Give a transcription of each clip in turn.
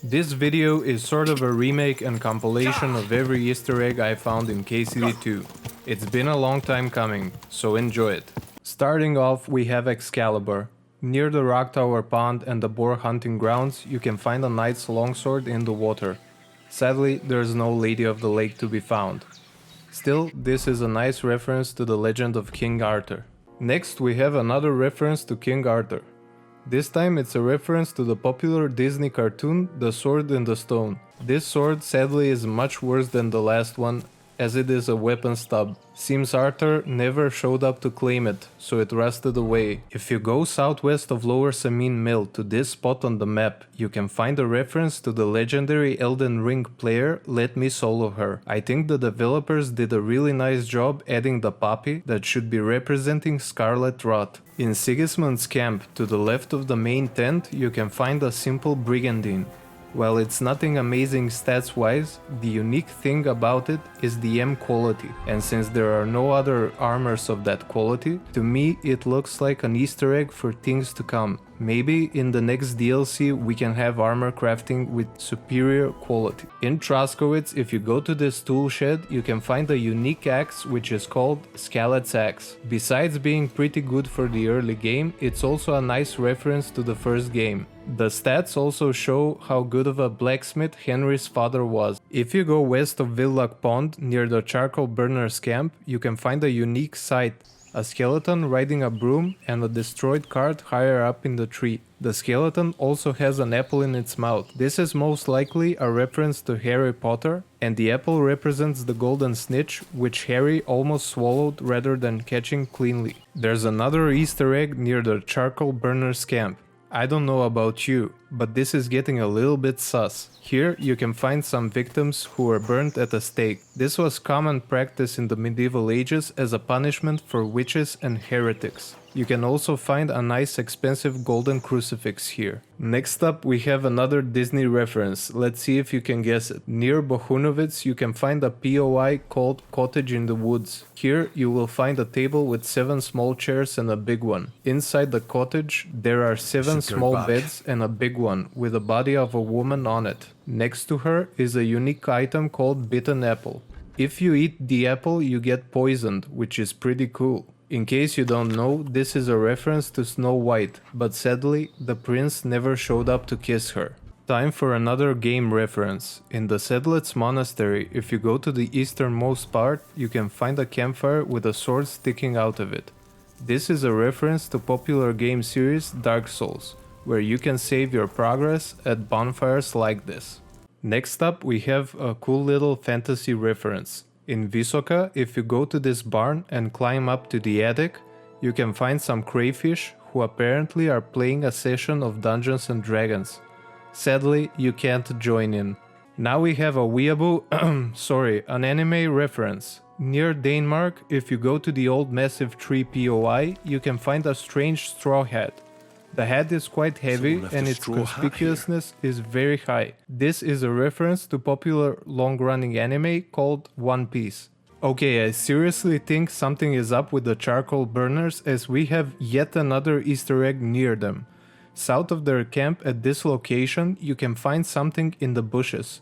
This video is sort of a remake and compilation of every Easter egg I found in KCD2. It's been a long time coming, so enjoy it. Starting off, we have Excalibur. Near the Rock Tower Pond and the boar hunting grounds, you can find a knight's longsword in the water. Sadly, there's no Lady of the Lake to be found. Still, this is a nice reference to the legend of King Arthur. Next, we have another reference to King Arthur. This time it's a reference to the popular Disney cartoon The Sword in the Stone. This sword sadly is much worse than the last one, as it is a weapon stub. Seems Arthur never showed up to claim it, so it rusted away. If you go southwest of Lower Samin Mill to this spot on the map, you can find a reference to the legendary Elden Ring player Let Me Solo Her. I think the developers did a really nice job adding the puppy that should be representing Scarlet Rot. In Sigismund's camp, to the left of the main tent, you can find a simple brigandine. While it's nothing amazing stats-wise, the unique thing about it is the M quality, and since there are no other armors of that quality, to me it looks like an Easter egg for things to come. Maybe in the next DLC we can have armor crafting with superior quality. In Troskowitz, if you go to this tool shed, you can find a unique axe which is called Skalitz Axe. Besides being pretty good for the early game, it's also a nice reference to the first game. The stats also show how good of a blacksmith Henry's father was. If you go west of Villach Pond, near the charcoal burner's camp, you can find a unique sight. A skeleton riding a broom and a destroyed cart higher up in the tree. The skeleton also has an apple in its mouth. This is most likely a reference to Harry Potter, and the apple represents the golden snitch, which Harry almost swallowed rather than catching cleanly. There's another Easter egg near the charcoal burner's camp. I don't know about you, but this is getting a little bit sus. Here you can find some victims who were burnt at a stake. This was common practice in the medieval ages as a punishment for witches and heretics. You can also find a nice expensive golden crucifix here. Next up we have another Disney reference. Let's see if you can guess it. Near Bohunovitz you can find a POI called Cottage in the Woods. Here you will find a table with 7 small chairs and a big one. Inside the cottage there are 7 small beds and a big one with the body of a woman on it. Next to her is a unique item called bitten apple. If you eat the apple you get poisoned, which is pretty cool. In case you don't know, this is a reference to Snow White, but sadly, the prince never showed up to kiss her. Time for another game reference. In the Sedlitz monastery, if you go to the easternmost part, you can find a campfire with a sword sticking out of it. This is a reference to popular game series Dark Souls, where you can save your progress at bonfires like this. Next up, we have a cool little fantasy reference. In Visoka, if you go to this barn and climb up to the attic, you can find some crayfish who apparently are playing a session of Dungeons and Dragons. Sadly, you can't join in. Now we have a weeaboo, an anime reference. Near Denmark, if you go to the old massive tree POI, you can find a strange straw hat. The hat is quite heavy and its conspicuousness is very high. This is a reference to popular long-running anime called One Piece. Okay, I seriously think something is up with the charcoal burners as we have yet another Easter egg near them. South of their camp at this location you can find something in the bushes.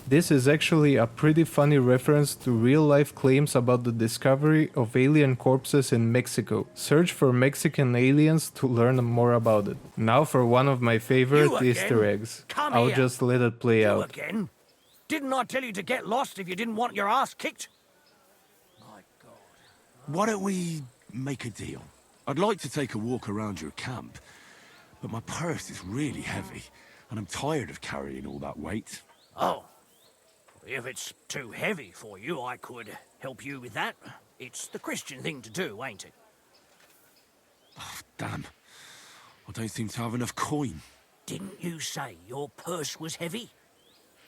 This is actually a pretty funny reference to real-life claims about the discovery of alien corpses in Mexico. Search for Mexican aliens to learn more about it. Now for one of my favorite Easter eggs. I'll just let it play out. Again? Didn't I tell you to get lost if you didn't want your ass kicked? My God. Why don't we make a deal? I'd like to take a walk around your camp, but my purse is really heavy, and I'm tired of carrying all that weight. Oh. If it's too heavy for you, I could help you with that. It's the Christian thing to do, ain't it? Oh, damn. I don't seem to have enough coin. Didn't you say your purse was heavy?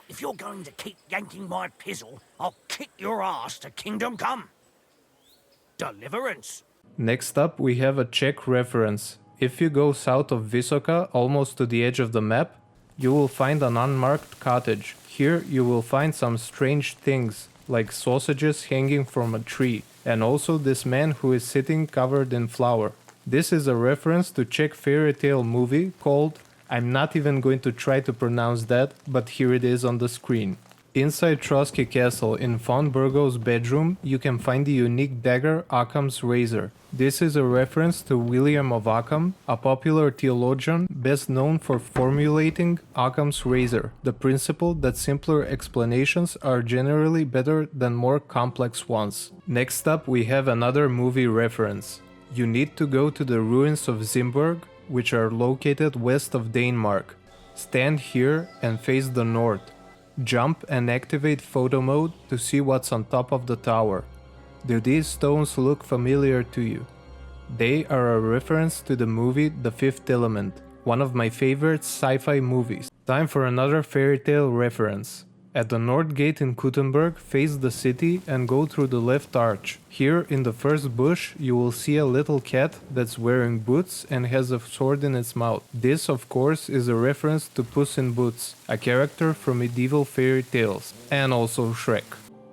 If you're going to keep yanking my pizzle, I'll kick your ass to Kingdom Come. Deliverance. Next up we have a Czech reference. If you go south of Visoka, almost to the edge of the map, you will find an unmarked cottage. Here you will find some strange things, like sausages hanging from a tree, and also this man who is sitting covered in flour. This is a reference to Czech fairy tale movie called I'm not even going to try to pronounce that, but here it is on the screen. Inside Trotsky Castle in Von Burgo's bedroom, you can find the unique dagger Ockham's razor. This is a reference to William of Ockham, a popular theologian best known for formulating Ockham's razor, the principle that simpler explanations are generally better than more complex ones. Next up, we have another movie reference. You need to go to the ruins of Zimburg, which are located west of Denmark. Stand here and face the north. Jump and activate photo mode to see what's on top of the tower. Do these stones look familiar to you? They are a reference to the movie The Fifth Element, one of my favorite sci-fi movies. Time for another fairy tale reference. At the north gate in Kuttenberg, face the city and go through the left arch. Here in the first bush, you will see a little cat that's wearing boots and has a sword in its mouth. This, of course, is a reference to Puss in Boots, a character from medieval fairy tales, and also Shrek.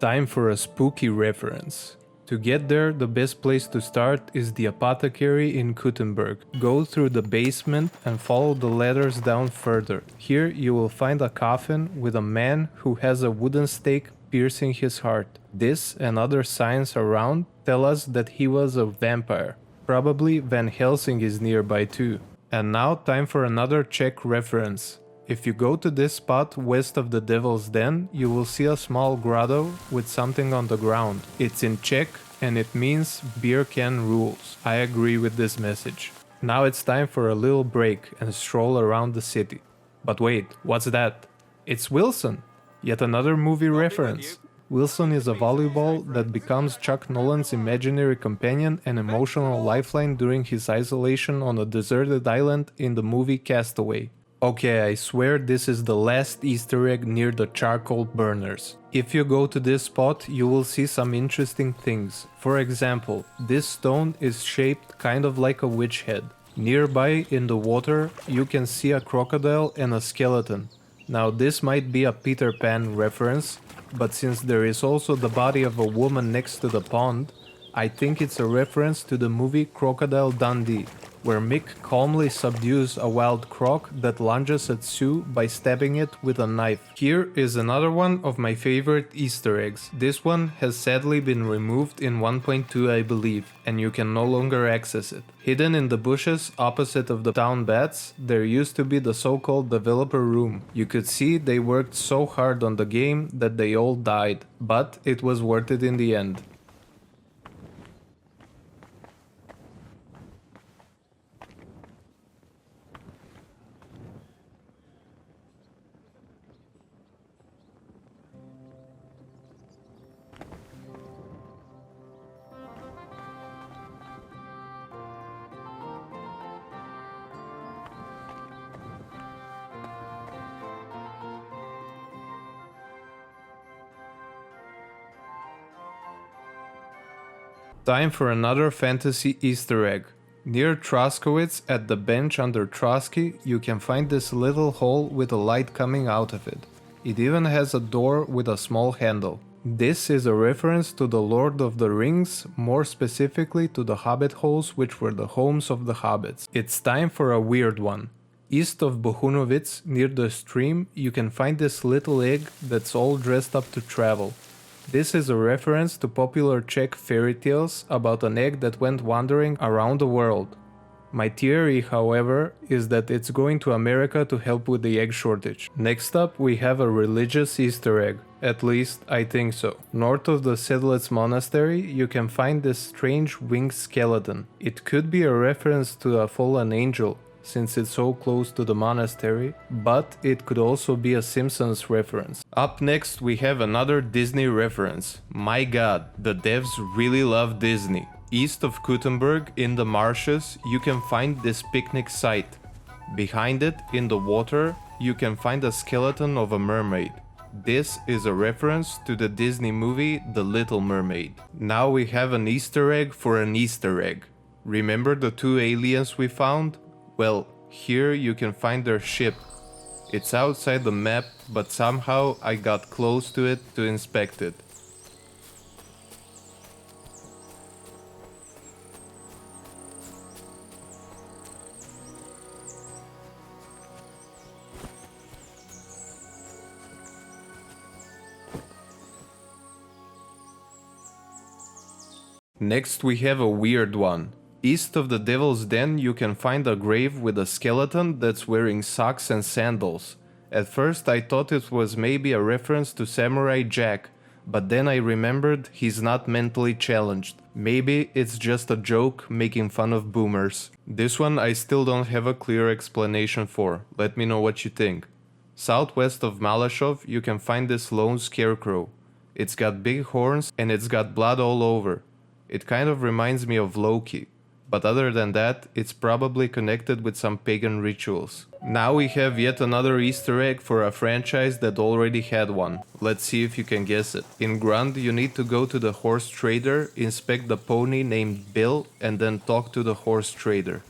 Time for a spooky reference. To get there, the best place to start is the apothecary in Kuttenberg. Go through the basement and follow the ladders down further. Here you will find a coffin with a man who has a wooden stake piercing his heart. This and other signs around tell us that he was a vampire. Probably Van Helsing is nearby too. And now time for another Czech reference. If you go to this spot west of the Devil's Den, you will see a small grotto with something on the ground. It's in Czech and it means beer can rules. I agree with this message. Now it's time for a little break and stroll around the city. But wait, what's that? It's Wilson! Yet another movie reference. Wilson is a volleyball that becomes Chuck Nolan's imaginary companion and emotional lifeline during his isolation on a deserted island in the movie Castaway. Okay, I swear this is the last Easter egg near the charcoal burners. If you go to this spot, you will see some interesting things. For example, this stone is shaped kind of like a witch head. Nearby, in the water, you can see a crocodile and a skeleton. Now this might be a Peter Pan reference, but since there is also the body of a woman next to the pond, I think it's a reference to the movie Crocodile Dundee, where Mick calmly subdues a wild croc that lunges at Sue by stabbing it with a knife. Here is another one of my favorite Easter eggs. This one has sadly been removed in 1.2 I believe, and you can no longer access it. Hidden in the bushes opposite of the town bats, there used to be the so-called developer room. You could see they worked so hard on the game that they all died, but it was worth it in the end. Time for another fantasy Easter egg. Near Troskowitz, at the bench under Trotsky, you can find this little hole with a light coming out of it. It even has a door with a small handle. This is a reference to the Lord of the Rings, more specifically to the Hobbit Holes, which were the homes of the hobbits. It's time for a weird one. East of Bohunovitz, near the stream, you can find this little egg that's all dressed up to travel. This is a reference to popular Czech fairy tales about an egg that went wandering around the world. My theory, however, is that it's going to America to help with the egg shortage. Next up, we have a religious Easter egg. At least, I think so. North of the Skalitz monastery, you can find this strange winged skeleton. It could be a reference to a fallen angel, since it's so close to the monastery, but it could also be a Simpsons reference. Up next we have another Disney reference. My god, the devs really love Disney. East of Kuttenberg, in the marshes, you can find this picnic site. Behind it, in the water, you can find a skeleton of a mermaid. This is a reference to the Disney movie The Little Mermaid. Now we have an Easter egg for an Easter egg. Remember the two aliens we found? Well, here you can find their ship. It's outside the map, but somehow I got close to it to inspect it. Next we have a weird one. East of the Devil's Den you can find a grave with a skeleton that's wearing socks and sandals. At first I thought it was maybe a reference to Samurai Jack, but then I remembered he's not mentally challenged. Maybe it's just a joke making fun of boomers. This one I still don't have a clear explanation for. Let me know what you think. Southwest of Malashov you can find this lone scarecrow. It's got big horns and it's got blood all over. It kind of reminds me of Loki. But other than that, it's probably connected with some pagan rituals. Now we have yet another Easter egg for a franchise that already had one. Let's see if you can guess it. In Grund, you need to go to the horse trader, inspect the pony named Bill, and then talk to the horse trader.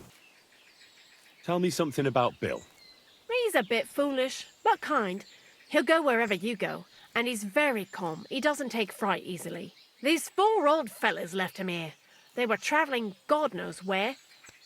Tell me something about Bill. He's a bit foolish, but kind. He'll go wherever you go, and he's very calm. He doesn't take fright easily. These 4 old fellas left him here. They were travelling God knows where,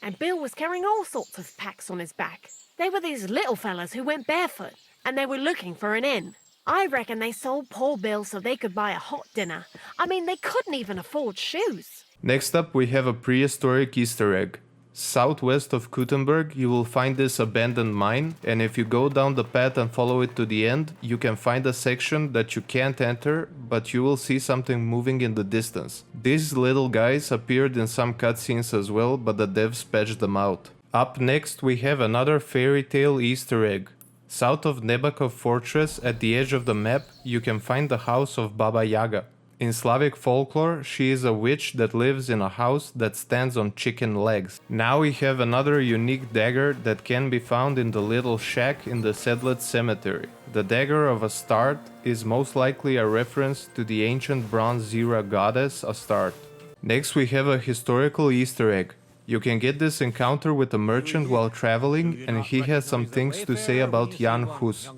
and Bill was carrying all sorts of packs on his back. They were these little fellas who went barefoot, and they were looking for an inn. I reckon they sold poor Bill so they could buy a hot dinner. I mean, they couldn't even afford shoes. Next up we have a prehistoric Easter egg. Southwest of Kuttenberg you will find this abandoned mine, and if you go down the path and follow it to the end, you can find a section that you can't enter, but you will see something moving in the distance. These little guys appeared in some cutscenes as well, but the devs patched them out. Up next we have another fairy tale Easter egg. South of Nebakov Fortress, at the edge of the map, you can find the house of Baba Yaga. In Slavic folklore, she is a witch that lives in a house that stands on chicken legs. Now we have another unique dagger that can be found in the little shack in the Sedlec cemetery. The Dagger of Astarte is most likely a reference to the ancient Bronze Era goddess Astarte. Next we have a historical Easter egg. You can get this encounter with a merchant while traveling, and he has some things to say about Jan Hus.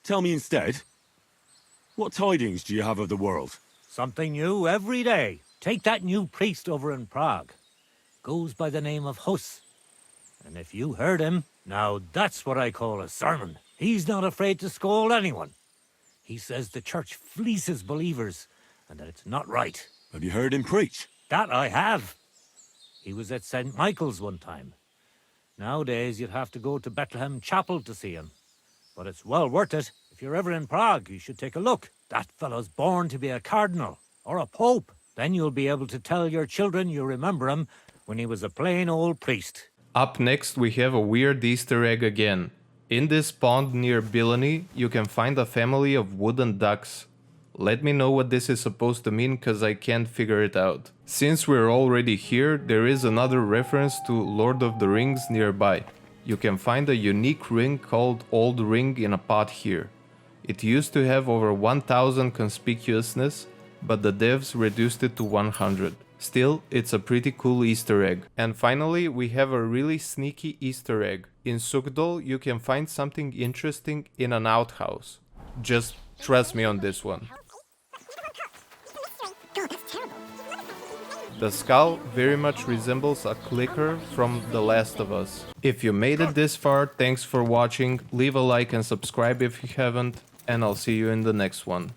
Tell me instead, what tidings do you have of the world? Something new every day. Take that new priest over in Prague. Goes by the name of Hus. And if you heard him, now that's what I call a sermon. He's not afraid to scold anyone. He says the church fleeces believers, and that it's not right. Have you heard him preach? That I have. He was at St. Michael's one time. Nowadays, you'd have to go to Bethlehem Chapel to see him. But it's well worth it. If you're ever in Prague, you should take a look. That fellow's born to be a cardinal or a pope. Then you'll be able to tell your children you remember him when he was a plain old priest. Up next we have a weird Easter egg again. In this pond near Bilony, you can find a family of wooden ducks. Let me know what this is supposed to mean, cause I can't figure it out. Since we're already here, there is another reference to Lord of the Rings nearby. You can find a unique ring called Old Ring in a pot here. It used to have over 1000 conspicuousness, but the devs reduced it to 100. Still, it's a pretty cool Easter egg. And finally, we have a really sneaky Easter egg. In Sukdol, you can find something interesting in an outhouse. Just trust me on this one. The skull very much resembles a clicker from The Last of Us. If you made it this far, thanks for watching, leave a like and subscribe if you haven't, and I'll see you in the next one.